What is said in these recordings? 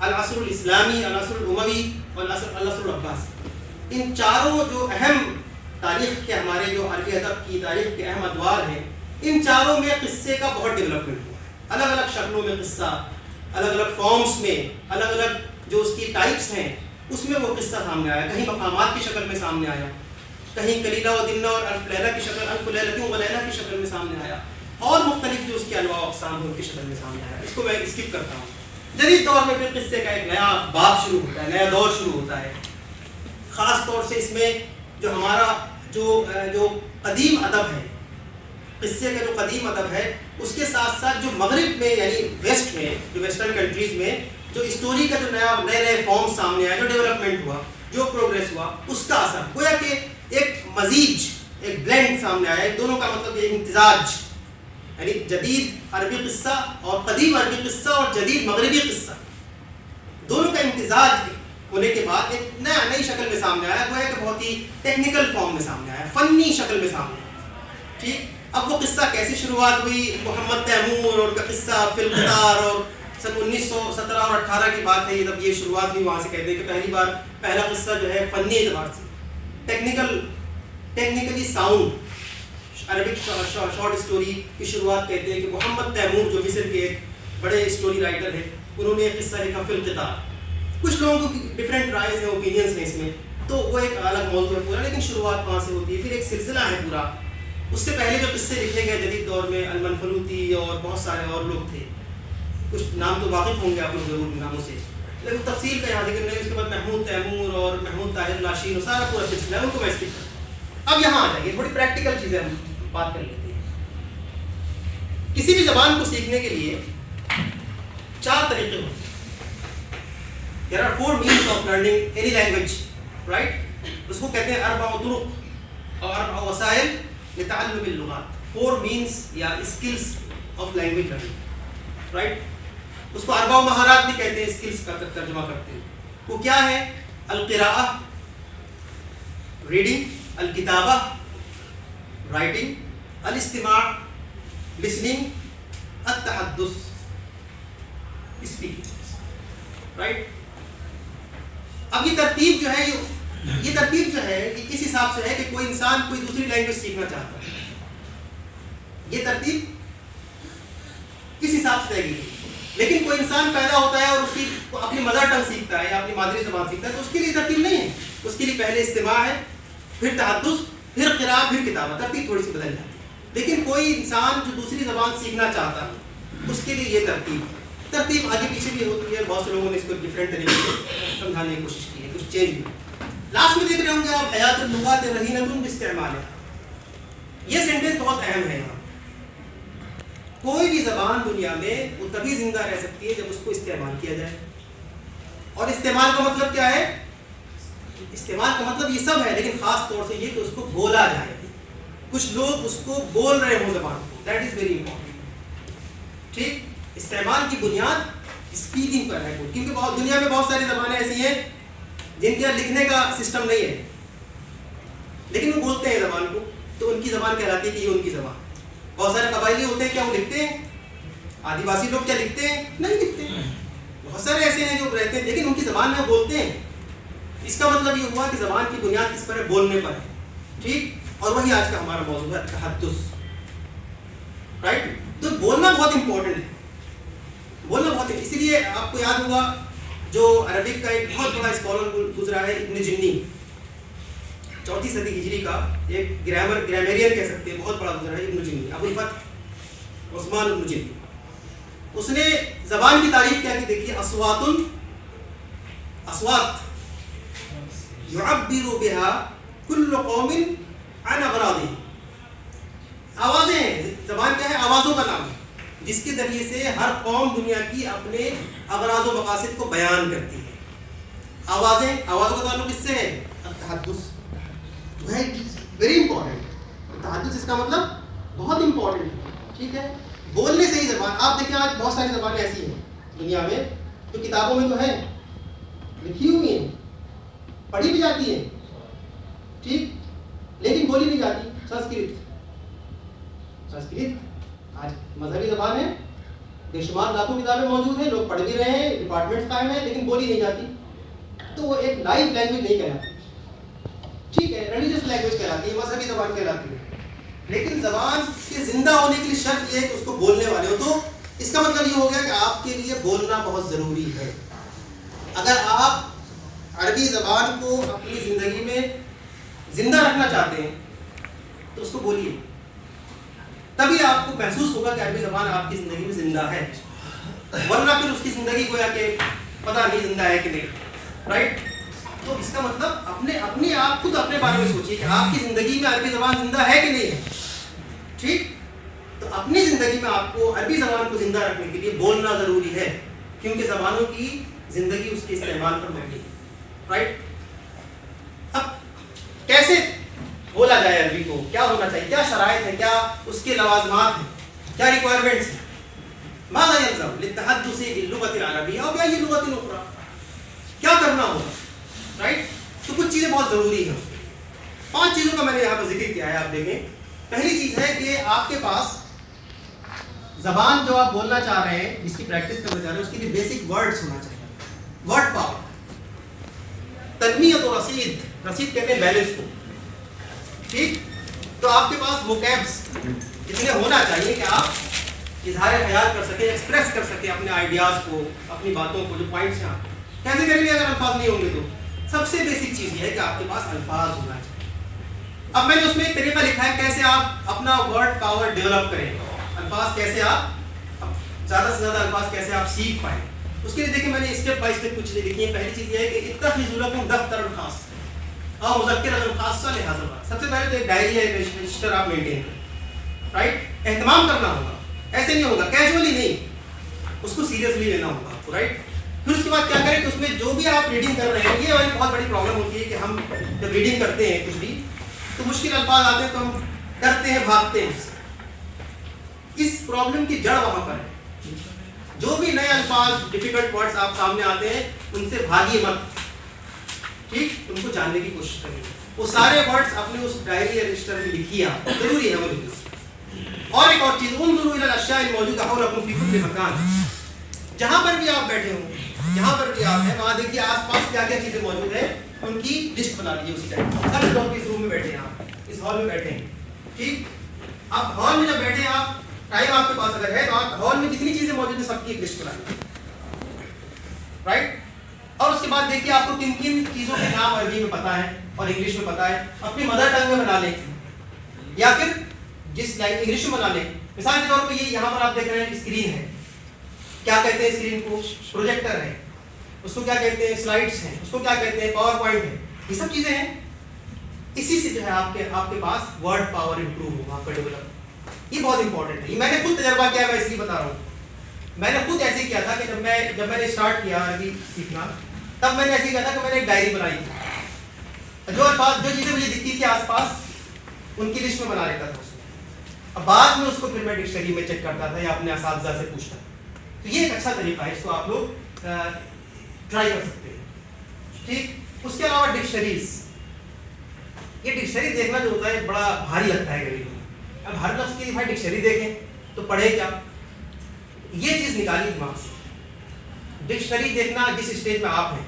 العصر الاسلامی، العصر الاموی اور العصر العباسی. ان چاروں جو اہم تاریخ کے ہمارے جو عربی ادب کی تاریخ کے اہم ادوار ہیں، ان چاروں میں قصے کا بہت ڈیولپمنٹ ہوا ہے. الگ الگ شکلوں میں قصہ، الگ الگ فارمز میں، الگ الگ جو اس کی ٹائپس ہیں اس میں وہ قصہ سامنے آیا. کہیں مقامات کی شکل میں سامنے آیا، کہیں کلیلہ و دمنہ اور الف لیلہ کی شکل، الف لیلۃ و لیلہ کی شکل میں سامنے آیا، اور مختلف جو اس کے انواع و اقسام ہیں ان کی شکل میں سامنے آیا. اس کو میں اسکپ کرتا ہوں. جدید دور میں پھر قصے کا ایک نیا باب شروع ہوتا ہے، نیا دور شروع ہوتا ہے. خاص طور سے اس میں جو ہمارا جو قدیم ادب ہے، قصے کا جو قدیم ادب ہے، اس کے ساتھ ساتھ جو مغرب میں یعنی ویسٹ میں، جو ویسٹرن کنٹریز میں جو اسٹوری کا جو نئے فارم سامنے آیا، جو ڈیولپمنٹ ہوا، جو پروگریس ہوا، اس کا اثر گویا کہ ایک مزیج، ایک بلینڈ سامنے آیا. دونوں کا مطلب ایک امتزاج، یعنی جدید عربی قصہ اور قدیم عربی قصہ اور جدید مغربی قصہ، دونوں کا امتزاج ہونے کے بعد ایک نئی شکل میں سامنے آیا. گویا کہ بہت ہی ٹیکنیکل فارم میں سامنے آیا، فنی شکل میں سامنے آیا. ٹھیک. اب وہ قصہ کیسے شروعات ہوئی؟ محمد تیمور اور ان کا قصہ فی القطار، اور سن 1917 اور 18 کی بات ہے جب یہ شروعات ہوئی. وہاں سے کہتے ہیں کہ پہلی بار پہلا قصہ جو ہے فنی اعتبار سے technically sound Arabic short story کی شروعات کہتے ہیں کہ محمد تیمور جو مصر کے ایک بڑے اسٹوری رائٹر ہیں، انہوں نے ایک قصہ لکھا فی القطار. کچھ لوگوں کو ڈفرینٹ رائز ہیں، اوپینینس ہیں اس میں، تو وہ ایک الگ موضوع ہے پورا، لیکن شروعات وہاں سے ہوتی ہے. پھر ایک سلسلہ ہے پورا. اس سے پہلے جو قصے لکھے گئے جدید دور میں، المنفلوطی اور بہت سارے اور لوگ تھے. کچھ نام تو واقف ہوں گے آپ لوگ ضرور ناموں سے، لیکن تفصیل کا یہاں ذکر نہیں. اس کے بعد محمود تیمور اور محمود طاہر لاشین اور سارا پورا سلسلہ ہے، ان کو میں اسکپ کرتا ہوں. اب یہاں آ جائیے، تھوڑی پریکٹیکل چیزیں ہم بات کر لیتے ہیں. کسی بھی زبان کو سیکھنے کے لیے 4 طریقے ہوتے ہیں. There are 4 means of learning any language, right? اس کو کہتے ہیں 4 طرق اور 4 وسائل لتعلم اللغات. 4 means یا skills of language learning, right? اس کو 4 مہارات بھی کہتے ہیں، skills کا ترجمہ کرتے ہیں. وہ کیا ہے؟ القراءہ reading، الکتابہ writing، الاستماع listening، التحدث speaking, right? اب یہ ترتیب جو ہے یہ اس حساب سے ہے کہ کوئی انسان کوئی دوسری لینگویج سیکھنا چاہتا ہے. یہ ترتیب کس حساب سے رہے گی؟ لیکن کوئی انسان پیدا ہوتا ہے اور اس کی اپنی مدر ٹنگ سیکھتا ہے یا اپنی مادری زبان سیکھتا ہے، تو اس کے لیے ترتیب نہیں ہے. اس کے لیے پہلے استماع ہے، پھر تحدث، پھر قراءت، پھر کتابت. ترتیب تھوڑی سی بدل جاتی ہے. لیکن کوئی انسان جو دوسری زبان سیکھنا چاہتا ہے، اس کے لیے یہ ترتیب آگے پیچھے بھی ہوتی ہے. بہت سے لوگوں نے اس کو ڈفرینٹ طریقے سے سمجھانے کی کوشش کی ہے، کچھ چینج بھی. لاسٹ میں دیکھ رہے ہوں گے آپ، حیات اللغات رہینۃ باستعمالها. یہ سینٹینس بہت اہم ہے. یہاں کوئی بھی زبان دنیا میں وہ تبھی زندہ رہ سکتی ہے جب اس کو استعمال کیا جائے. اور استعمال کا مطلب کیا ہے؟ استعمال کا مطلب یہ سب ہے، لیکن خاص طور سے یہ کہ اس کو بولا جائے. کچھ لوگ اس کو بول رہے ہوں زبان کو، دیٹ از ویری امپورٹنٹ. ٹھیک. استعمال کی بنیاد اسپیکنگ پر ہے، کیونکہ دنیا میں بہت ساری زبانیں ایسی ہیں جن کے لکھنے کا سسٹم نہیں ہے، لیکن وہ بولتے ہیں زبان کو، تو ان کی زبان کہلاتی ہے کہ یہ ان کی زبان. بہت سارے قبائلی ہوتے ہیں، کیا وہ لکھتے ہیں؟ آدیواسی لوگ کیا لکھتے ہیں؟ نہیں لکھتے ہیں. بہت سارے ایسے ہیں جو رہتے ہیں لیکن ان کی زبان میں بولتے ہیں. اس کا مطلب یہ ہوا کہ زبان کی بنیاد کس پر ہے؟ بولنے پر ہے. ٹھیک. اور وہی آج کا ہمارا موضوع ہے، تحدث. رائٹ. تو بولنا بہت امپورٹنٹ ہے، بولنا بہت ہے. اسی لیے آپ کو یاد ہوگا جو عربک کا ایک بہت بڑا اسکالر گزرا ہے، ابن جنی، 4 صدی ہجری کا ایک گرامیرین کہہ سکتے ہیں، بہت بڑا گزرا ہے ابن جنی، ابو الفتح عثمان ابن جنی. اس نے زبان کی تعریف کیا کی؟ دیکھیے، اصوات يعبر بها كل قوم عن اغراضه. آوازیں ہیں. زبان کیا ہے؟ آوازوں کا نام ہے، جس کے ذریعے سے ہر قوم دنیا کی اپنے اغراض و مقاصد کو بیان کرتی ہے. آوازوں کا تعلق کس سے ہے؟ التحدث. Very important. تحدث اس کا مطلب بہت امپورٹنٹ ہے. ٹھیک ہے. بولنے سے ہی زبان. آپ دیکھیں آج بہت ساری زبانیں ایسی ہیں دنیا میں جو کتابوں میں تو ہیں، لکھی ہوئی ہیں، پڑھی بھی جاتی ہیں، ٹھیک، لیکن بولی نہیں جاتی. سنسکرت آج مذہبی زبان ہے، بے شمار لاکھوں کتابیں موجود ہیں, لوگ پڑھ بھی رہے ہیں, ڈپارٹمنٹس قائم ہیں, لیکن بولی نہیں جاتی, تو وہ ایک لائیو لینگویج نہیں کہلاتی. ٹھیک ہے, ریلیجیس لینگویج کہلاتی ہے, مذہبی زبان کہلاتی ہے, لیکن زبان کے زندہ ہونے کے لیے شرط یہ ہے کہ اس کو بولنے والے ہو. تو اس کا مطلب یہ ہو گیا کہ آپ کے لیے بولنا بہت ضروری ہے. اگر آپ عربی زبان کو اپنی زندگی میں زندہ رکھنا چاہتے ہیں تو اس کو بولیے, تبھی آپ کو محسوس ہوگا کہ عربی زبان آپ کی زندگی میں زندہ ہے, ورنہ پھر اس کی زندگی گویا کہ پتہ نہیں زندہ ہے کہ نہیں. رائٹ. تو اس کا مطلب اپنے آپ خود اپنے بارے میں سوچیے کہ آپ کی زندگی میں عربی زبان زندہ ہے کہ نہیں ہے. ٹھیک. تو اپنی زندگی میں آپ کو عربی زبان کو زندہ رکھنے کے لیے بولنا ضروری ہے, کیونکہ زبانوں کی زندگی اس کے استعمال پر مبنی ہے. رائٹ. اب کیسے بولا جائے عربی کو, کیا ہونا چاہیے, کیا شرائط ہے, کیا اس کے لوازمات ہیں, کیا ریکوائرمنٹس ہیں. ماذا يلزم للتحدث باللغة العربية أو بأي لغة أخرى, کیا کرنا ہوگا. رائٹ. تو کچھ چیزیں بہت ضروری ہیں. 5 چیزوں کا میں نے یہاں پر ذکر کیا ہے, آپ دیکھیں. پہلی چیز ہے کہ آپ کے پاس زبان جو آپ بولنا چاہ رہے ہیں, جس کی پریکٹس کرنا چاہ رہے ہیں, اس کے لیے بیسک ورڈز ہونا چاہیے. ورڈ پاور, تنمیت و رسید, رسید کہتے ہیں بیلنس کو. ٹھیک. تو آپ کے پاس ووکیبس اتنے ہونا چاہیے کہ آپ اظہار خیال کر سکیں, ایکسپریس کر سکیں اپنے آئیڈیاز کو, اپنی باتوں کو, جو پوائنٹس ہیں. کیسے کریں گے اگر الفاظ نہیں ہوں گے؟ تو سب سے بیسک چیز یہ ہے کہ آپ کے پاس الفاظ ہونا چاہیے. اب میں نے اس میں ایک طریقہ لکھا ہے کیسے آپ اپنا ورڈ پاور ڈیولپ کریں, الفاظ کیسے آپ زیادہ سے زیادہ الفاظ کیسے آپ سیکھ پائیں. اس کے لیے دیکھیں میں نے اسٹیپ بائی اسٹیپ کچھ لکھی ہے. پہلی چیز یہ ہے کہ اتخذوا لکم دفترا خاص اور مذکرۃ خاصہ لہذا. سب سے پہلے تو ایک ڈائری ہے, رجسٹر آپ مینٹین کریں. رائٹ. اہتمام کرنا ہوگا, ایسے نہیں ہوگا, کیجولی نہیں, اس کو سیریسلی لینا ہوگا آپ کو. رائٹ. پھر اس کے بعد کیا کریں کہ اس میں جو بھی آپ ریڈنگ کر رہے ہیں, یہ ہماری بہت بڑی پرابلم ہوتی ہے کہ ہم جب ریڈنگ کرتے ہیں کچھ بھی تو مشکل الفاظ آتے ہیں تو ہم ڈرتے ہیں, بھاگتے ہیں. اس پرابلم کی جڑ وہاں پر ہے. جو بھی نئے الفاظ, ڈیفیکلٹ ورڈز آپ سامنے آتے ہیں, ان سے بھاگیے مت. ٹھیک. ان کو جاننے کی کوشش کریے. وہ سارے ورڈز اپنے اس ڈائری یا رجسٹر میں لکھیے, آپ ضروری ہے وہ لکھنا. اور ایک اور چیز, انظروا الی الاشیاء الموجودۃ حولکم فی کل مکان. جہاں پر بھی آپ بیٹھے ہوں, جہاں پر بھی آپ ہیں, وہاں دیکھیے آس پاس کیا کیا چیزیں موجود ہیں, ان کی لسٹ بنا لیجیے اسی ٹائم. سب لوگ اس روم میں بیٹھے ہیں, آپ اس ہال میں بیٹھے ہیں. ٹھیک. اب ہال میں جب بیٹھے ہیں آپ, ٹائم آپ کے پاس اگر ہے تو آپ ہال میں جتنی چیزیں موجود ہیں سب کی ایک لسٹ بنا لیجیے. رائٹ. اور اس کے بعد دیکھیے آپ کو کن کن چیزوں کے نام عربی میں پتہ ہے اور انگلش میں پتہ ہے, اپنی مدر ٹنگ میں بنا لیں, یا پھر جس انگلش میں بنا لیں. مثال کے طور پہ یہ یہاں پر آپ دیکھ رہے ہیں اسکرین ہے, کیا کہتے ہیں اسکرین کو؟ پروجیکٹر ہے. اس کو کیا کہتے ہیں؟ سلائڈس ہیں. اس کو کیا کہتے ہیں؟ پاور پوائنٹ ہے. یہ سب چیزیں ہیں. اسی سے جو ہے آپ کے پاس ورڈ پاور امپروو ہوگا, آپ کا ڈیولپ. یہ بہت امپورٹنٹ ہے. یہ میں نے خود تجربہ کیا ہے, میں اس لیے بتا رہا ہوں. میں نے خود ایسے ہی کیا تھا کہ جب میں نے اسٹارٹ کیا عربی سیکھنا, تب میں نے ایسے ہی کیا تھا کہ میں نے ایک ڈائری بنائی تھی. جو الفاظ, جو چیزیں مجھے دکھتی تھی آس پاس, ان کی لسٹ میں بنا لیتا تھا. اب بعد میں اس کو پھر میں ڈکشنری میں چیک کرتا تھا یا اپنے اساتذہ سے پوچھتا. تو یہ ایک اچھا طریقہ ہے, اس کو آپ لوگ ٹرائی کر سکتے ہیں. ٹھیک. اس کے علاوہ ڈکشنریز, یہ ڈکشنری دیکھنا جو ہوتا ہے بڑا بھاری لگتا ہے کبھی. اب ہر لفظ کی بھائی ڈکشنری دیکھیں تو پڑھے کیا, یہ چیز نکالی دماغ سے. ڈکشنری دیکھنا جس اسٹیج میں آپ ہیں,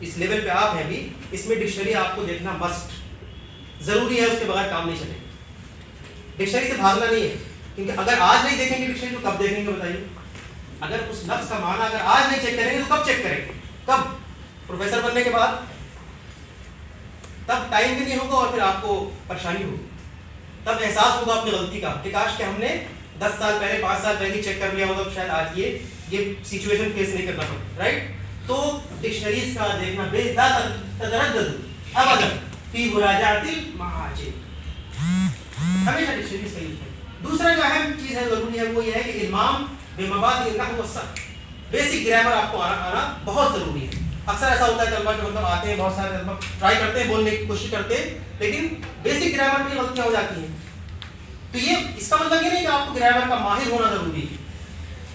اس لیول پہ آپ ہیں ابھی, اس میں ڈکشنری آپ کو دیکھنا مسٹ ضروری ہے. اس کے بغیر کام نہیں چلے. ڈکشنری سے بھاگنا نہیں ہے, کیونکہ اگر آج نہیں دیکھیں گے ڈکشنری تو کب دیکھیں گے بتائیے. اگر اس لفظ کا معنی اگر آج نہیں چیک کریں گے تو کب چیک کریں گے؟ کب؟ پروفیسر بننے کے بعد. تب ٹائم بھی نہیں ہوگا اور پھر آپ کو پریشانی ہوگی. تب احساس ہوگا اپنی غلطی کا کہ کاش کہ ہم نے 10 سال پہلے 5 سال پہلے چیک کر لیا ہوگا, شاید آج یہ سچویشن فیس نہیں کرنا پڑتا. رائٹ. تو ڈکشنریز کا دیکھنا بے تردد ابدا فی مراجعۃ المعاجم, ہمیشہ ڈکشنریز کا یوز کریں. دوسرا جو اہم چیز ہے, ضروری ہے, وہ یہ ہے کہ المام بمبادئ النحو والصرف. بیسک گرامر آپ کو آنا بہت ضروری ہے. اکثر ایسا ہوتا ہے طلبہ کے مطلب آتے ہیں, بہت سارے طلبہ ٹرائی کرتے ہیں بولنے کی کوشش کرتے ہیں, لیکن بیسک گرامر میں غلطیاں ہو جاتی ہیں. تو یہ اس کا مطلب یہ نہیں کہ آپ کو گرامر کا ماہر ہونا ضروری ہے.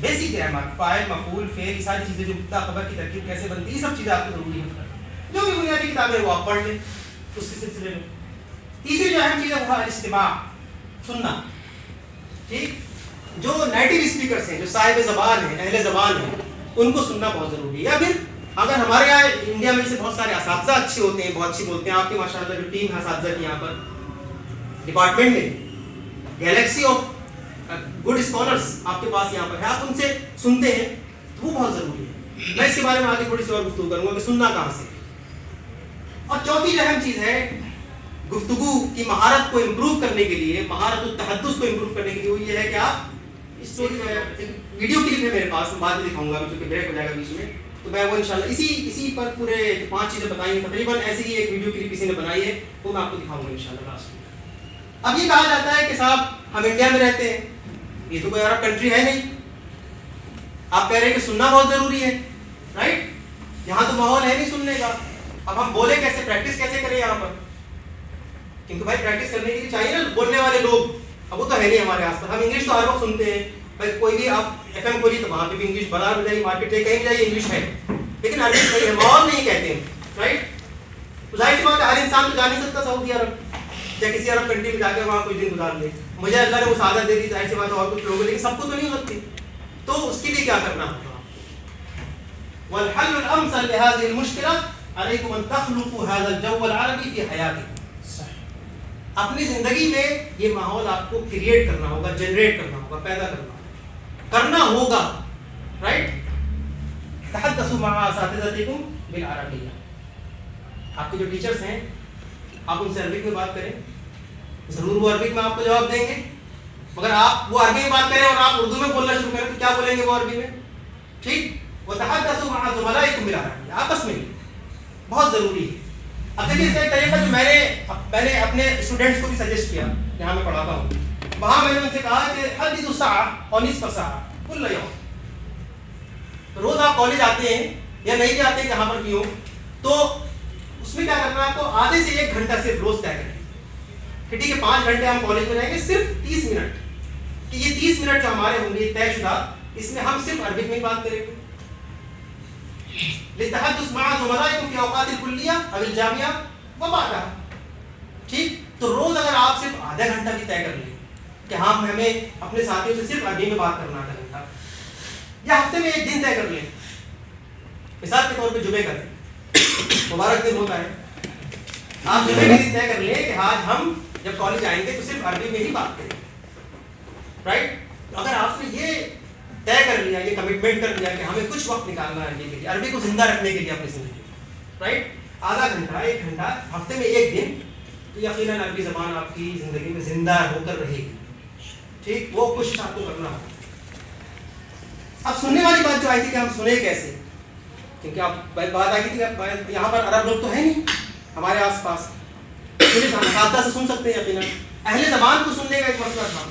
بیسک گرامر, فاعل, مفعول, فعل, یہ ساری چیزیں, جو مبتدا خبر کی ترکیب کیسے بنتی ہے, یہ سب چیزیں آپ کو ضروری ہے. جو بھی بنیادی کتابیں وہ آپ پڑھ لیں اس کے سلسلے میں. تیسری جو اہم چیز ہے وہ ہے الاستماع, سننا. ٹھیک. جو نیٹو اسپیکرس ہیں, جو صاحب زبان ہیں, اہل زبان ہیں, ان کو سننا بہت ضروری ہے. یا پھر اگر ہمارے یہاں انڈیا میں سے بہت سارے اساتذہ اچھے ہوتے ہیں, بہت اچھی بولتے ہیں, آپ کی ماشاء اللہ جو ٹیم ہے اساتذہ کی یہاں پر ڈپارٹمنٹ میں, گیلیکسی آف گڈ اسکالرس آپ کے پاس یہاں پر ہے, آپ ان سے سنتے ہیں, تو وہ بہت ضروری ہے. میں اس کے بارے میں آگے تھوڑی سی اور گفتگو کروں گا کہ سننا کہاں سے. اور چوتھی جو اہم چیز ہے گفتگو کی مہارت کو امپروو کرنے کے لیے, مہارت التحدث کو امپروو کرنے کے لیے, وہ یہ ہے کہ آپ اسٹوری ویڈیو کلپ ہے میرے پاس, بعد میں دکھاؤں گا کیونکہ بریک ہو جائے گا بیچ میں, تو میں وہ انشاءاللہ اسی پر پورے 5 چیزیں بتائی ہیں تقریباً, ایسی ہی ایک ویڈیو کلپ کسی نے بنائی ہے, وہ میں آپ کو دکھاؤں گا انشاءاللہ لاسٹ میں. اب یہ کہا جاتا ہے کہ صاحب ہم انڈیا میں رہتے ہیں, یہ تو کوئی عرب کنٹری ہے نہیں, آپ کہہ رہے ہیں کہ سننا بہت ضروری ہے, رائٹ, یہاں تو ماحول ہے نہیں سننے کا, اب ہم بولے کیسے, پریکٹس کیسے کریں یہاں پر, کیونکہ بھائی پریکٹس کرنے کے لیے چاہیے نا بولنے والے لوگ, اب وہ تو ہے نہیں ہمارے آس پاس. ہم انگلش تو ہر وقت سنتے ہیں, بھائی کوئی بھی آپ ایف ایم کھولیے تو وہاں پہ بھی انگلش, بازار میں جائیے, مارکیٹ سے کہیں بھی جائیے انگلش ہے, لیکن عربی صحیح ہے, ماحول نہیں کہتے ہیں, رائٹ. تو ظاہر سی بات ہے ہر انسان تو جا نہیں سکتا سعودی عرب یا کسی عرب کنٹری میں جا کے وہاں کچھ دن گزار لے. مجھے اللہ نے وہ سعادت دے دی, ظاہر سی بات ہے اور کچھ لوگ, لیکن سب کو تو نہیں ہو سکتی. تو اس کے لیے کیا کرنا ہوگا, والحل الامثل لهذه المشكله عليكم ان تخلقوا هذا الجو العربي في حياتكم. اپنی زندگی میں یہ ماحول آپ کو کریٹ کرنا ہوگا, جنریٹ کرنا ہوگا, پیدا کرنا ہوگا, رائٹ. تحدثوا مع اساتذتكم بالعربیہ, آپ کے جو ٹیچرز ہیں آپ ان سے عربک میں بات کریں, ضرور وہ عربک میں آپ کو جواب دیں گے, مگر آپ وہ عربی میں بات کریں اور آپ اردو میں بولنا شروع کریں تو کیا بولیں گے وہ عربی میں, ٹھیک. وتحدثوا مع زملائكم بالعربیہ, آپس میں بہت ضروری ہے. اب دیکھیے اس کا ایک طریقہ جو میں نے اپنے اسٹوڈنٹس کو بھی سجیسٹ کیا, جہاں میں پڑھاتا ہوں, وہاں میں نے ان سے کہا کہ حدثوا ساعة اور نصف ساعة كل يوم. روز آپ کالج آتے ہیں یا نہیں بھی آتے ہیں جہاں پر بھی ہو, تو اس میں کیا کرنا ہے آپ کو, آدھے سے 1 گھنٹہ صرف روز طے کریں کہ ٹھیک ہے 5 گھنٹے ہم کالج میں رہیں گے, صرف 30 منٹ, کہ یہ 30 منٹ جو ہمارے ہوں گے طے شدہ, اس میں ہم صرف عربک میں ہی بات کریں گے. للتحدث مع زملائكم في اوقات الكليه او الجامعه وبعدها, ٹھیک. تو روز اگر آپ صرف آدھا گھنٹہ بھی طے کر لیں کہ ہمیں اپنے ساتھیوں سے صرف عربی میں بات کرنا آدھا گھنٹہ, یا ہفتے میں 1 دن طے کر لیں, مثال کے طور پہ جمعے کا دن مبارک دن ہوتا ہے, آپ جمعے کے دن طے کر لیں کہ آج ہم جب کالج آئیں گے تو صرف عربی میں ہی بات کریں, رائٹ. اگر آپ نے یہ طے کر لیا, یہ کمٹمنٹ کر لیا کہ ہمیں کچھ وقت نکالنا ہے عربی کے لیے, عربی کو زندہ رکھنے کے لیے اپنی زندگی, رائٹ, آدھا گھنٹہ 1 گھنٹہ ہفتے میں 1 دن, تو یقیناً عربی زبان آپ کی زندگی میں زندہ ہو کر رہے گی, ٹھیک. وہ کوشش آپ کو کرنا ہوگا. اب سننے والی بات جو آئی تھی کہ ہم سنیں کیسے, کیونکہ آپ بات آئی تھی کہ یہاں پر عرب لوگ تو ہیں نہیں ہمارے آس پاس, اساتذہ سے سن سکتے ہیں یقیناً, اہل زبان کو سننے کا ایک مسئلہ تھا,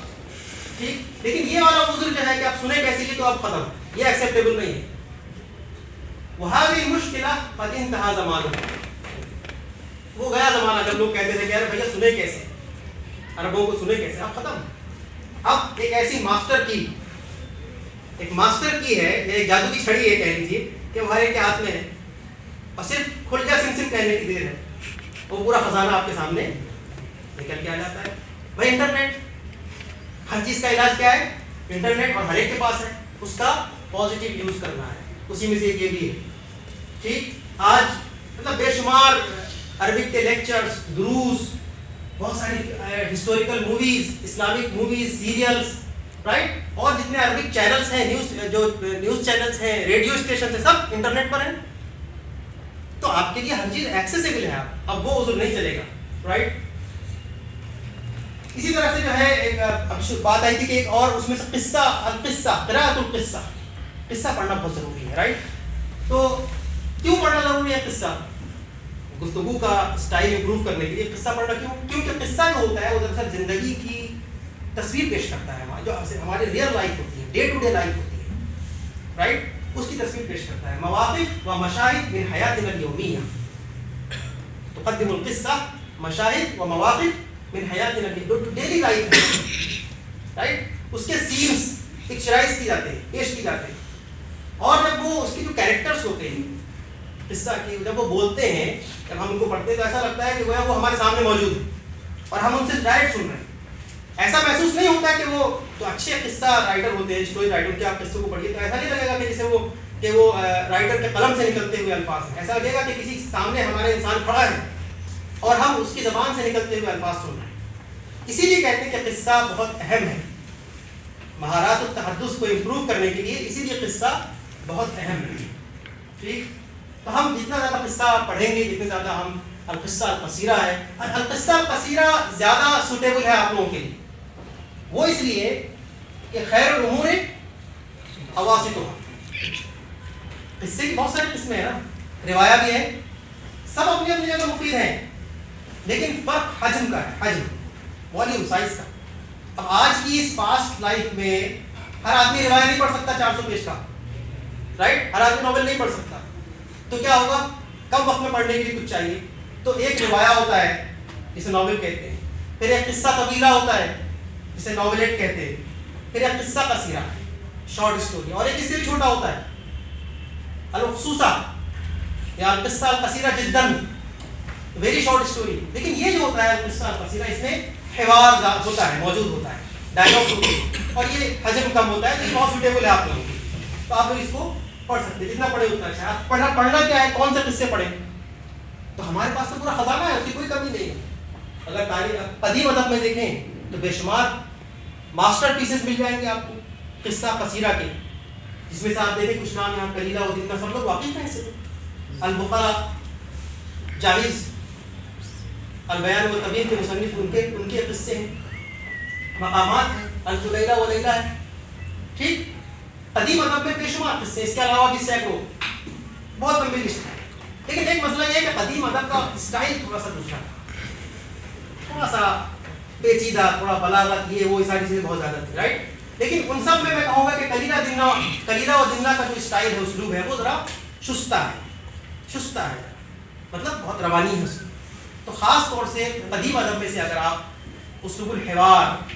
ٹھیک. لیکن یہ والا عذر جو ہے کہ آپ سنیں کیسے, یہ تو آپ ختم, یہ ایکسیپٹیبل نہیں ہے. وهذه المشكلة قد انتهى زمانها, وہ گیا زمانہ جب لوگ کہتے تھے کہ یار بھیا سنیں کیسے, عربوں کو سنیں کیسے, اب ختم. اب ایک ایسی ماسٹر کی ہے, ایک جادو کی چھڑی ہے کہہ لیجیے, کہ وہ ہر ایک کے ہاتھ میں ہے, اور صرف کھل جا سن سن کہنے کی دیر ہے, وہ پورا خزانہ آپ کے سامنے نکل کے آ جاتا ہے. بھائی انٹرنیٹ, ہر چیز کا علاج کیا ہے, انٹرنیٹ, اور ہر ایک کے پاس ہے, اس کا پازیٹیو یوز کرنا ہے, اسی میں سے یہ بھی ہے, ٹھیک. آج مطلب بے شمار عربک کے لیکچرز, دروس, بہت ساری historical movies, Islamic movies, serials, right, اور جتنے عربک چینلز ہیں, نیوز چینلز ہیں, ریڈیو اسٹیشن ہیں, سب انٹرنیٹ پر ہیں. تو آپ کے لیے ہر چیز ایکسیسیبل ہے, اب وہ عذر نہیں چلے گا, رائٹ. اسی طرح سے جو ہے ایک اب بات آئی تھی کہ ایک اور اس میں سے القصہ, قراءۃ القصہ, قصہ پڑھنا بہت ضروری ہے, رائٹ. تو کیوں پڑھنا ضروری ہے قصہ, گفتگو کا اسٹائل امپروو کرنے کے لیے قصہ پڑھنا کیوں, کیونکہ قصہ جو ہوتا ہے وہ دراصل زندگی کی تصویر پیش کرتا ہے, جو ہماری ریئل لائف ہوتی ہے, ڈے ٹو ڈے لائف ہوتی ہے, رائٹ, اس کی تصویر پیش کرتا ہے. مواقف و مشاہد من حیاتنا الیومیہ, تقدم القصہ مشاہد و مواقف من حیاتنا ڈیلی لائف ہے, رائٹ. اس کے سینس پکچرائز کی جاتے ہیں, پیش کی جاتے ہیں, اور جب وہ اس کے جو کیریکٹرز ہوتے ہیں قصہ کی, جب وہ بولتے ہیں, جب ہم ان کو پڑھتے ہیں تو ایسا لگتا ہے کہ وہ ہمارے سامنے موجود ہے اور ہم ان سے ڈائریکٹ سن رہے ہیں, ایسا محسوس نہیں ہوتا کہ وہ جو اچھے قصہ رائٹر ہوتے ہیں، اسٹوری رائٹر کے آپ قصوں کو پڑھیے تو ایسا نہیں لگے گا کہ جیسے وہ رائٹر کے قلم سے نکلتے ہوئے الفاظ ہیں. ایسا لگے گا کہ کسی سامنے ہمارے انسان کھڑا ہے اور ہم اس کی زبان سے نکلتے ہوئے الفاظ سن رہے ہیں. اسی لیے کہتے ہیں کہ قصہ بہت اہم ہے مہارات التحدث کو امپروو کرنے کے لیے، اسی لیے قصہ بہت اہم ہے. ٹھیک، تو ہم جتنا زیادہ قصہ پڑھیں گے جتنے زیادہ ہم القصہ القصیرہ ہے، القصہ القصیرہ زیادہ سوٹیبل ہے آپ لوگوں کے لیے. وہ اس لیے کہ خیر الامور اواسطها، قصے کی بہت ساری قسمیں ہیں نا، روایہ بھی ہے، سب اپنی اپنی جگہ مفید ہیں، لیکن فرق حجم کا ہے، حجم والیوم سائز کا. اب آج کی اس فاسٹ لائف میں ہر آدمی روایہ نہیں پڑھ سکتا 400 پیج کا، رائٹ، ہر آدمی ناول نہیں پڑھ سکتا. تو کیا ہوگا، کم وقت میں پڑھنے کے لیے کچھ چاہیے، تو ایک روایہ ہوتا ہے جسے ناول کہتے ہیں، پھر ایک قصہ طویلہ ہوتا ہے جسے ناولٹ کہتے ہیں، پھر ایک قصہ قصیرہ شارٹ اسٹوری، اور ایک اس سے بھی چھوٹا ہوتا ہے الخصوصہ یا القصہ القصیرہ جداً، ویری شارٹ اسٹوری. لیکن یہ جو ہوتا ہے القصہ القصیرہ، اس میں حوار ہوتا ہے، موجود ہوتا ہے، ڈائلاگ ہوتے ہیں، اور یہ حجم کم ہوتا ہے، تو یہ بہت سوٹیبل ہے آپ لوگوں کے. تو آپ لوگ اس کو پڑھ سکتے ہیں، جتنا پڑھے اتنا اچھا ہے. پڑھنا کیا ہے، کون سے قصے پڑھیں، تو ہمارے پاس تو پورا خزانہ ہے، اس کی کوئی کمی نہیں ہے. اگر تاریخ قدیم ادب میں دیکھیں تو بے شمار ماسٹر پیسز مل جائیں گے آپ کو قصہ قصیرہ کے، جس میں سے آپ دیکھیں کچھ نام یہاں کلیلہ و دینہ، سب لوگ واقف ہیں سے. البقرہ، جاہز، البیان و تبیین کے مصنف ان کے قصے ہیں، مقامات ہیں، الفلیلہ و لیلہ ہے. ٹھیک، قدیم ادب میں بے شمار قصے، اس کے علاوہ بھی سینکڑوں، بہت لمبی لسٹ ہے. لیکن ایک مسئلہ یہ ہے کہ قدیم ادب کا اسٹائل تھوڑا سا دوسرا تھا، تھوڑا سا پیچیدہ، تھوڑا بلاغت، یہ وہ ساری چیزیں بہت زیادہ تھی، رائٹ. لیکن ان سب میں کہوں گا کہ کلیلہ و دینہ کا جو اسٹائل ہے، اسلوب ہے، وہ ذرا شستہ ہے، مطلب بہت روانی ہے اس میں. تو خاص طور سے قدیم ادب میں سے اگر آپ اسلوب الحوار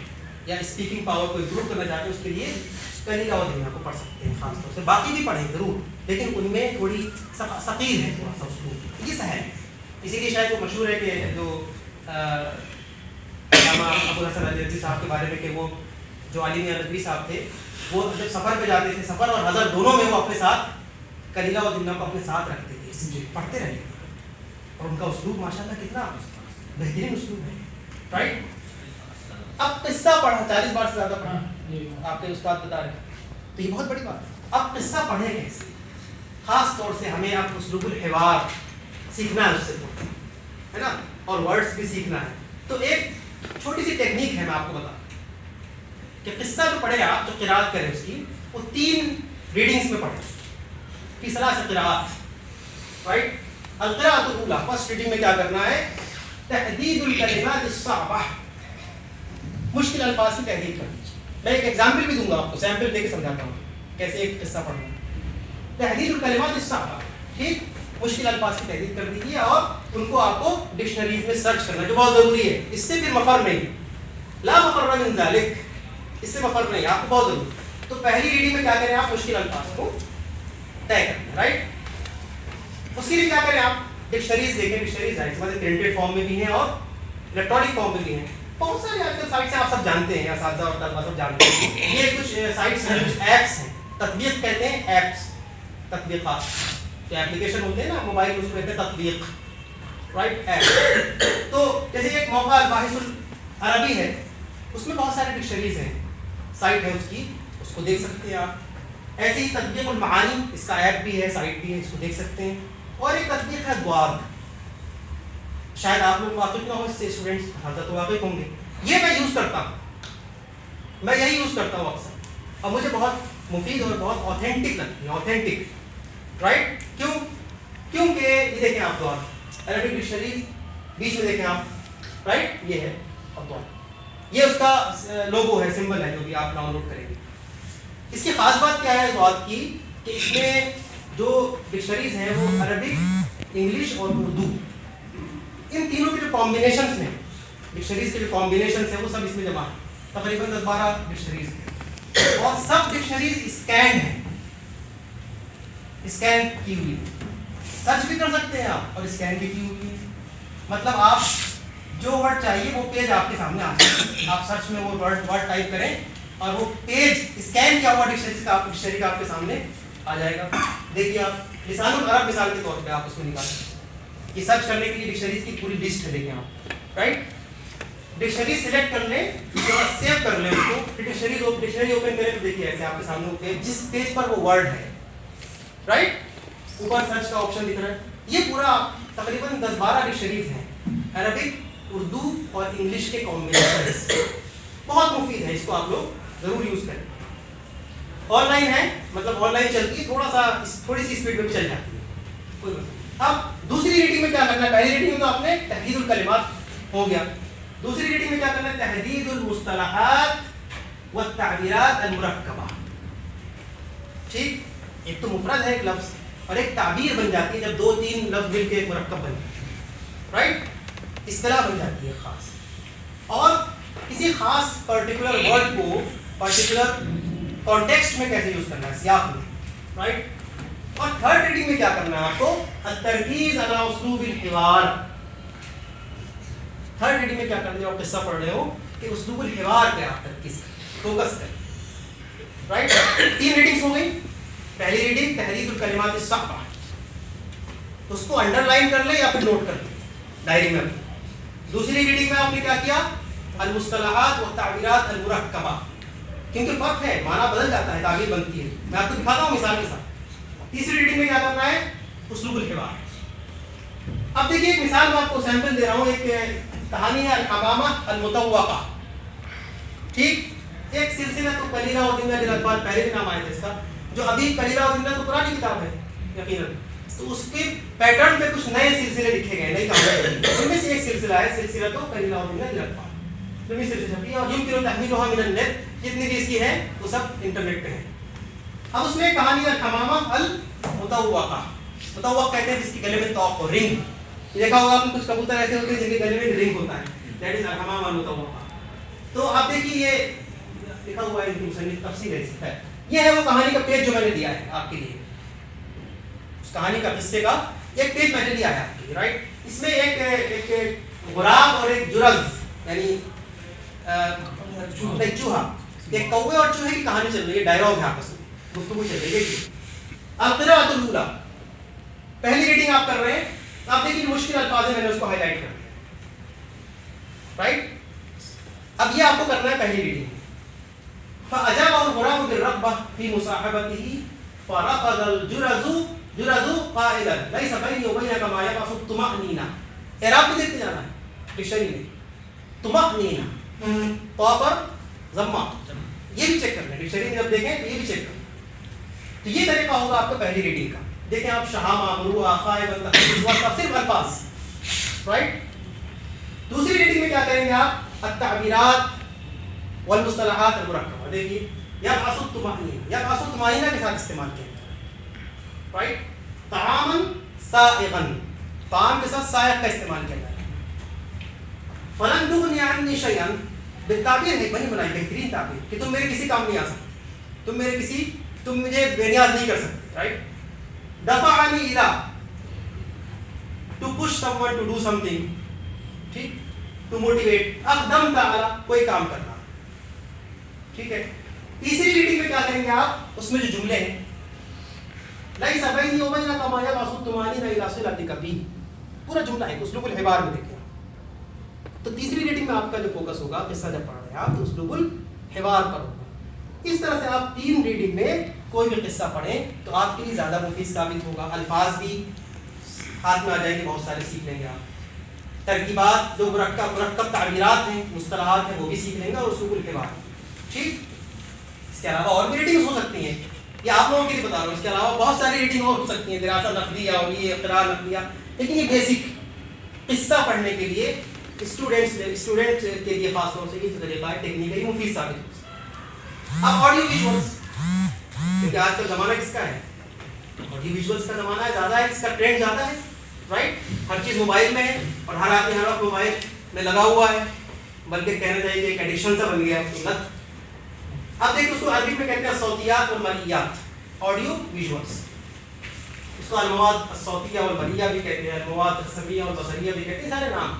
یا اسپیکنگ پاور کو امپروو کرنا چاہتے ہیں، اس کے لیے کلیلہ و دینہ کو پڑھ سکتے ہیں خاص طور سے. باقی بھی پڑھیں ضرور، لیکن ان میں تھوڑی ثقیل ہے تھوڑا سا اسلوب، یہ سہل ہے. اسی لیے شاید وہ مشہور ہے کہ جو علامہ ابو الحسن الندوی صاحب کے بارے میں، کہ وہ جو عالم ندوی صاحب تھے، وہ جب سفر پہ جاتے تھے، سفر اور حضر دونوں میں وہ اپنے ساتھ کلیلہ و دینہ کو اپنے ساتھ رکھتے تھے، اس لیے پڑھتے رہتے تھے. اور ان کا اسلوب ماشاءاللہ کتنا بہترین اسلوب ہے، رائٹ. اب قصہ پڑھا 40 بار سے زیادہ پڑھا، آپ کے استاد بتا رہے ہیں، تو یہ بہت بڑی بات ہے. اب قصہ پڑھیں کیسے، خاص طور سے ہمیں اب اسلوب الحوار سیکھنا ہے، اس سے ہے نا، اور ورڈز بھی سیکھنا ہے. تو ایک چھوٹی سی ٹیکنیک ہے، میں آپ کو بتا کہ قصہ جو پڑھے آپ، جو قراءت کریں اس کی، وہ 3 ریڈنگز میں پڑھیں، فی ثلاث قراءات، رائٹ. القراءۃ الاولى، فرسٹ ریڈنگ میں کیا کرنا ہے، تحدید الکلمات الصعبہ، مشکل الفاظ کی تحدید کرنی. میں ایک ایگزامپل بھی دوں گا آپ کو، سیمپل دے کے سمجھاتا ہوں کیسے ایک قصہ پڑھنا ہے. تحدید الکلمات الصعبہ، ٹھیک، مشکل الفاظ کی تحدید کر دیجیے اور ان کو آپ کو ڈکشنریز میں سرچ کرنا، جو بہت ضروری ہے. اس سے پھر مفر نہیں، لا مفر من ذلک، اس سے مفر نہیں، آپ کو بہت ضروری. تو پہلی ریڈنگ میں کیا کریں آپ، مشکل الفاظ کو طے کریں، رائٹ. اس کے لیے کیا کریں آپ، ڈکشنریز دیکھیں. ڈکشنریز ہے اس میں پرنٹڈ فارم میں بھی ہیں اور الیکٹرانک فارم میں بھی ہیں. بہت سارے آج کل سائٹس ہیں، آپ سب جانتے ہیں، اساتذہ اور طلبہ سب جانتے ہیں. یہ کچھ سائٹس ہیں، کچھ ایپس ہیں، تطبیق کہتے ہیں، ایپس، تطبیقات، جو اپلیکیشن ہوتے ہیں نا موبائل، اس میں کہتے ہیں تطبیق، رائٹ، ایپ. تو جیسے ایک موقع الباحث العربی ہے، اس میں بہت سارے ڈکشنریز ہیں، سائٹ ہے اس کی، اس کو دیکھ سکتے ہیں آپ. ایسے ہی تطبیق المعانی، اس کا ایپ بھی ہے، سائٹ بھی ہے، اس کو دیکھ سکتے ہیں. اور ایک تطبیق ہے ضواد، شاید آپ لوگ واقف نہ ہو اس سے، اسٹوڈنٹس حضرت واقف ہوں گے. یہ میں یوز کرتا ہوں، میں یہی یوز کرتا ہوں اکثر، اور مجھے بہت مفید اور بہت اوتھینٹک لگتی ہے، اوتھینٹک، رائٹ. کیونکہ یہ دیکھیں آپ ضواد، عربک ڈکشنریز بیچ میں دیکھیں آپ، رائٹ، یہ ہے ضواد، یہ اس کا لوگو ہے، سمبل ہے، جو بھی آپ ڈاؤن لوڈ کریں گے. اس کی خاص بات کیا ہے ضواد کی، کہ اس میں جو ڈکشنریز ہیں وہ عربک، انگلش اور اردو، ان تینوں کے جو کمبینیشنز ہیں، ڈکشنریز کے جو کمبینیشنز ہیں، وہ سب اس میں جمع ہیں. تقریباً 10-12 ڈکشنریز ہیں، اور سب ڈکشنریز اسکینڈ ہیں، اسکین کی ہوئی، سرچ بھی کر سکتے ہیں آپ اور اسکین بھی کی ہوئی ہے. مطلب آپ جو ورڈ چاہیے وہ پیج آپ کے سامنے آ جائے. آپ سرچ میں وہ ورڈ ٹائپ کریں اور وہ پیج اسکین کیا ہوا ڈکشنری کا آپ کے سامنے آ جائے گا. دیکھیے آپ لسان العرب مثال کے طور پہ آپ اس کو نکال سکتے ہیں. یہ سرچ کرنے کے لیے ڈکشنریز کی پوری لسٹ ہے. دیکھیں آپ رائٹ ڈکشنری سلیکٹ کر لیں سیو کر لیں اس کو. ڈکشنری اوپن کریں تو دیکھیے ایسے آپ کے سامنے پیج جس پیج پر وہ ورڈ ہے رائٹ اوپر سرچ کا آپشن دکھ رہا ہے. یہ پورا تقریباً 10-12 ڈکشنریز ہیں عربک اردو اور انگلش کے کمبینیشن. بہت مفید ہے اس کو آپ لوگ ضرور یوز کریں. آن لائن ہے مطلب آن لائن چلتی ہے تھوڑی سی اسپیڈ میں چل جاتی ہے کوئی بات. اب دوسری ریڈنگ میں کیا کرنا ہے؟ پہلی ریڈنگ میں تو آپ نے تحدید الکلمات ہو گیا. دوسری ریڈنگ میں کیا کرنا ہے؟ تحدید المصطلحات والتعبیرات المرکبہ. ٹھیک ایک تو مفرد ہے ایک لفظ اور ایک تعبیر بن جاتی ہے جب 2-3 لفظ مل کے ایک مرکب بن جاتی ہے رائٹ اصطلاح بن جاتی ہے خاص. اور کسی خاص پرٹیکولر ورڈ کو پرٹیکولر کانٹیکسٹ میں کیسے یوز کرنا ہے سیاق میں رائٹ. اور تھرڈ ریڈنگ میں کیا کرنا ہے آپ کو؟ الترکیز علی اسلوب الحوار. تھرڈ ریڈنگ میں کیا کرنا ہے؟ آپ قصہ پڑھ رہے ہو کہ اسلوب الحوار پہ آپ ترکیز فوکس کریں رائٹ. 3 ریڈنگز ہو گئی. پہلی ریڈنگ تحدید الکلمات الصعبہ اس کو انڈر لائن کر لیں یا پھر نوٹ کر لیں ڈائری میں. دوسری ریڈنگ میں آپ نے کیا کیا؟ المصطلحات والتعبیرات المرکبہ کیونکہ فرق ہے معنی بدل جاتا ہے تعبیر بنتی ہے. میں آپ کو دکھاتا ہوں مثال کے ساتھ. تیسری ریڈنگ میں کیا کرنا ہے؟ اسلوب الحوار. اب دیکھیے ایک مثال میں آپ کو سیمپل دے رہا ہوں. ایک کہانی ہے الحمامہ المتوقع. ٹھیک ایک سلسلہ تو قلیلہ و دمنہ للاطفال پہلے بھی نام آئے تھے اس کا جو ابھی قلیلہ و دمنہ تو پرانی کتاب ہے یقیناً. تو اس کے پیٹرن پہ کچھ نئے سلسلے لکھے گئے نئی کہانی. ان میں سے ایک سلسلہ ہے سلسلہ تو قلیلہ و دمنہ للاطفال جو بھی سلسلہ چھپی ہے اور يمكن تحميلها من النت جتنی بھی اس کی ہے وہ سب انٹرنیٹ پہ ہے. اب اس میں کہانی ہے الحمامہ المتوقع. متوقع کہتے ہیں جس کے گلے میں توق ہو رنگ. دیکھا ہوگا آپ نے کچھ کبوتر ایسے ہوتے ہیں جن کے گلے میں رنگ ہوتا ہے دیٹ از الحمامہ المتوقع. تو آپ دیکھیے یہ لکھا ہوا ہے مصنف تفسیر ہے. یہ ہے وہ کہانی کا پیج جو میں نے دیا ہے آپ کے لیے. اس کہانی کا قصے کا ایک پیج میں نے دیا ہے آپ کے لیے رائٹ. اس میں ایک غراب اور ایک جرز یعنی چوہا ایک کوے اور چوہے کی کہانی چل رہی ہے. ڈائلاگ ہے آپس میں گفتگو چل رہی ہے. القراءۃ الاولى پہلی ریڈنگ آپ کر رہے ہیں. آپ دیکھیے مشکل الفاظ ہیں میں نے اس کو ہائی لائٹ کر دیا رائٹ. اب یہ آپ کو کرنا ہے پہلی ریڈنگ. فأجاب الغراب بالرغبة في مصاحبته فرفض الجرز قائلا ليس بيني وبينك ما يبعث الطمأنينة. اعراب بھی دیکھتے جانا ہے ڈکشنری میں. طمأنينة طا پر ضمہ یہ بھی چیک کرنا ہے ڈکشنری میں جب دیکھیں تو یہ بھی چیک کرنا. تو یہ طریقہ ہوگا آپ کا پہلی ریڈنگ کا. دیکھیں آپ شہامہ مروہ خائبہ صرف الفاظ رائٹ. دوسری ریڈنگ میں کیا کریں گے آپ؟ التعبیرات والمصطلحات المرکبہ. دیکھیے یبعث الطمأنینہ یبعث الطمأنینہ کے ساتھ استعمال کیا رائٹ. طعاما سائغا طعام کے ساتھ سائغ کا استعمال کیا جائے. فلن تغنی عنی شیئا بالتعبیر ہے بنی بنائی بہترین تعبیر کہ تم میرے کسی کام نہیں آ سکتے. تم مجھے بے نیاز نہیں کر سکتے رائٹ. دفعنی الی to push someone to do something. ٹھیک ٹو موٹیویٹ. اقدمت علی کوئی کام کرنا. ٹھیک ہے. تیسری ریڈنگ میں کیا کریں گے آپ؟ اس میں جو جملے ہیں لیس بینی وبینک ما یبعث الطمأنینہ الی صلتک بہ پورا جملہ ہے اسلوب الحوار میں. دیکھیں تو تیسری ریڈنگ میں آپ کا جو فوکس ہوگا قصہ جب پڑھ رہے ہیں آپ تو اسلوب الحوار پر ہوگا. اس طرح سے آپ 3 ریڈنگ میں کوئی بھی قصہ پڑھیں تو آپ کے لیے زیادہ مفید ثابت ہوگا. الفاظ بھی ہاتھ میں آ جائیں گے بہت سارے سیکھ لیں گے آپ. ترکیبات جو مرکب تعبیرات ہیں مصطلحات ہیں وہ بھی سیکھ لیں گے اور اسلوب الحوار. ٹھیک اس کے علاوہ اور بھی ریڈنگز ہو سکتی ہیں. یہ آپ لوگوں کے لیے بتا رہا ہوں. اس کے علاوہ بہت ساری ریڈنگ اور ہو سکتی ہیں دراصل نقدیہ اور یہ اقرار نقدیہ. لیکن یہ بیسک قصہ پڑھنے کے لیے اسٹوڈنٹ کے لیے خاص طور سے یہ طریقہ ہے ٹیکنیکلی مفید ثابت ہو سکتا ہے. اب آڈیو ویژولس کیونکہ آج کا زمانہ کس کا ہے؟ آڈیو ویژولس کا زمانہ ہے. زیادہ ہے اس کا ٹرینڈ زیادہ ہے رائٹ. ہر چیز موبائل میں ہے اور ہر آدمی ہر وقت موبائل میں لگا ہوا ہے بلکہ کہنا چاہیے کہ ایک ایڈکشن سا بن گیا ہے لت. اب دیکھیں اس کو عربی میں کہتے ہیں صوتیات والمرئیات. آڈیو ویژولس اس کو المواد الصوتیہ والمرئیہ بھی کہتے ہیں. المواد السمعیہ والبصریہ بھی کہتے ہیں. سارے نام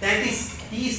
33, 30,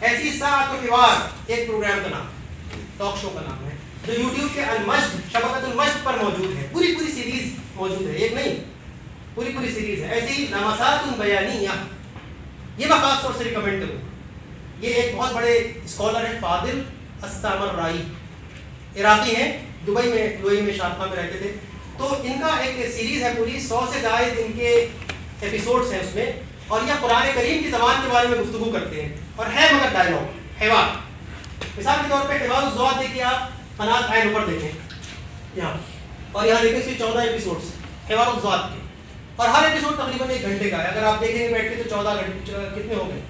ایسی ساعت و حوار ایک پروگرام کا نام، ٹاک شو کا نام ہے، جو یوٹیوب کے المجد شبکۃ المجد پر موجود ہے. پوری سیریز موجود ہے، ایک نہیں پوری سیریز ہے. ایسی لمسات بیانیہ، یہ میں خاص طور سے ریکمینڈ کروں. یہ ایک بہت بڑے اسکالر ہیں فاضل السامرائی، عراقی ہیں، دبئی میں UAE میں شارقہ میں رہتے تھے. تو ان کا ایک سیریز ہے پوری 100 سے زائد ان کے ایپیسوڈس ہیں اس میں، اور یہ قرآن کریم کی زبان کے بارے میں گفتگو کرتے ہیں، اور ہے مگر ڈائلاگ، حوار. مثال کے طور پہ حوار الزوات دیکھیے آپ، قنات عین اوپر دیکھیں یہاں، اور یہاں دیکھیں اس کے 14 ایپیسوڈس حوار الزوات کے، اور ہر ایپیسوڈ تقریباً 1 گھنٹے کا ہے. اگر آپ دیکھیں گے بیٹھ کے تو 14 گھنٹے کتنے ہو گئے،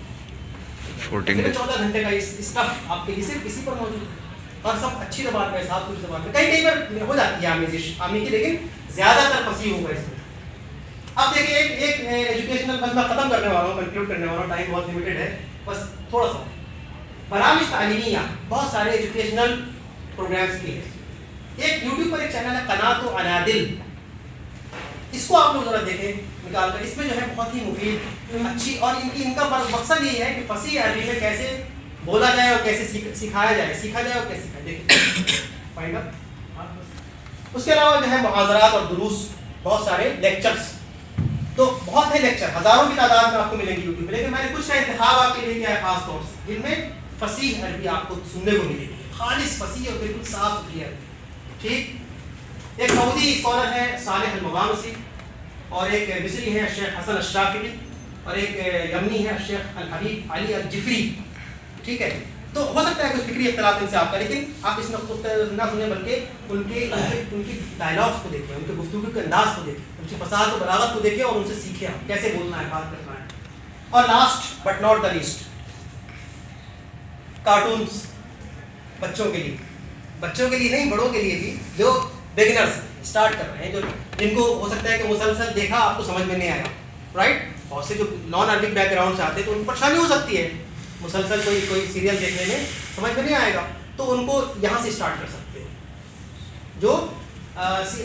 14 گھنٹے کا اسٹف آپ کے لیے صرف اسی پر موجود ہے، اور سب اچھی زبان میں، صاف سوچ زبان میں. کئی بار ہو جاتی ہے آمیزش عامی کی، لیکن زیادہ تر فصیح ہوگا اس میں. اب دیکھیں ایک ایجوکیشنل، بس میں ختم کرنے والا ہوں، کنکلوڈ کرنے والا ہوں، ٹائم بہت لمیٹڈ ہے، بس تھوڑا سا. برامج تعلیمیہ، بہت سارے ایجوکیشنل پروگرامس کی ہے. ایک یوٹیوب پر ایک چینل ہے قنات و انادل، اس کو آپ لوگ ذرا دیکھیں نکال کر. اس میں جو ہے بہت ہی مفید، اچھی، اور ان کا مقصد یہ ہے کہ فصیح عربی میں کیسے بولا جائے اور کیسے سکھایا جائے، سیکھا جائے اور کیسے سکھایا جائے. اس کے علاوہ جو ہے محاضرات اور دروس، بہت سارے لیکچرز، تو بہت ہے لیکچر، ہزاروں کی تعداد میں آپ کو ملیں گے یوٹیوب پہ. لیکن میں نے کچھ کا انتخاب آپ کے لیے کیا ہے خاص طور سے، جن میں فصیح عربی آپ کو سننے کو ملے گی، خالص فصیح اور بالکل صاف ستھری عربی. ٹھیک. ایک سعودی اسکالر ہے صالح المغامسی، اور ایک مصری ہے شیخ حسن الشافعی، اور ایک یمنی ہے شیخ الحبیب علی الجفری. ٹھیک ہے. تو ہو سکتا ہے کچھ فکری اختلاف ان سے آپ کا، لیکن آپ اس میں خود نہ سنیں بلکہ ان کی ڈائلاگس کو دیکھیں، ان کے گفتگو کے انداز کو دیکھیں، ان کی فصاحت و بلاغت کو دیکھیں، اور ان سے سیکھیں آپ کیسے بولنا ہے، بات کرنا ہے. اور last but not the least, cartoons بچوں کے لیے نہیں، بڑوں کے لیے بھی، جو بگنرز اسٹارٹ کر رہے ہیں، جو جن کو ہو سکتا ہے کہ مسلسل دیکھا آپ کو سمجھ میں نہیں آیا، رائٹ. بہت سے جو نان عربک بیک گراؤنڈ سے آتے ہیں تو ان کو پریشانی ہو سکتی ہے، مسلسل کوئی سیریل دیکھنے میں سمجھ میں نہیں آئے گا، تو ان کو یہاں سے اسٹارٹ کر سکتے ہیں. جو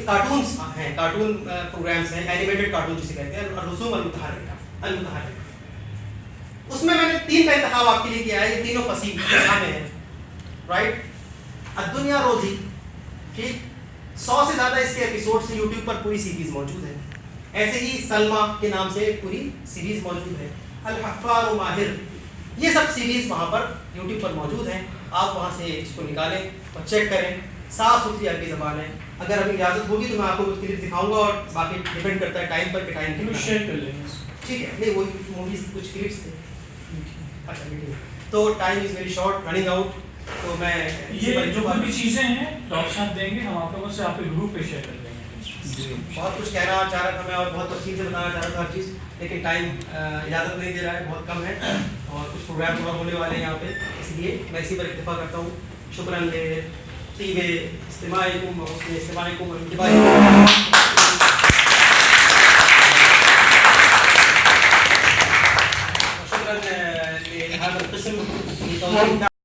کارٹونس ہیں، کارٹون پروگرامس ہیں، اینیمیٹڈ کارٹون جسے کہتے ہیں، الرسوم المتحرکہ، اس میں نے 3 کا انتخاب آپ کے لیے کیا ہے. یہ تینوں فصیح میں ہیں، رائٹ. الدنیا روزی، ٹھیک، 100 سے زیادہ اس کے ایپیسوڈس یوٹیوب پر پوری سیریز موجود ہے. ایسے ہی سلمہ کے نام سے پوری سیریز موجود ہے. الحفار و ماہر، یہ سب سیریز وہاں پر یوٹیوب پر موجود ہیں. آپ وہاں سے اس کو نکالیں اور چیک کریں. صاف ستھری عربی زبان ہے. اگر ابھی اجازت ہوگی تو میں آپ کو کچھ کلپ دکھاؤں گا، اور باقی ڈپینڈ کرتا ہے ٹائم پر کہ ٹائم کتنا شیئر کر لیں گے. ٹھیک ہے. نہیں، وہی موویز کچھ کلپس تھے. اچھا میٹنگ، تو time is very short, running out. تو میں یہ جو کوئی بھی چیزیں ہیں ڈاکٹر صاحب دیں گے، ہم آپ لوگوں سے آپ کے گروپ پہ شیئر کر دیں گے. بہت کچھ کہنا چاہ رہا تھا میں، اور بہت تفصیل سے بتانا چاہ رہا تھا ہر چیز، لیکن ٹائم اجازت نہیں دے رہا ہے، بہت کم ہے، اور کچھ پروگرام اور ہونے والے ہیں یہاں پہ، اس لیے میں اسی پر اکتفا کرتا ہوں. شکراً طیب استماعکم و حسن استماعکم و انتباہکم. شکراً لهذا القسم في توضيح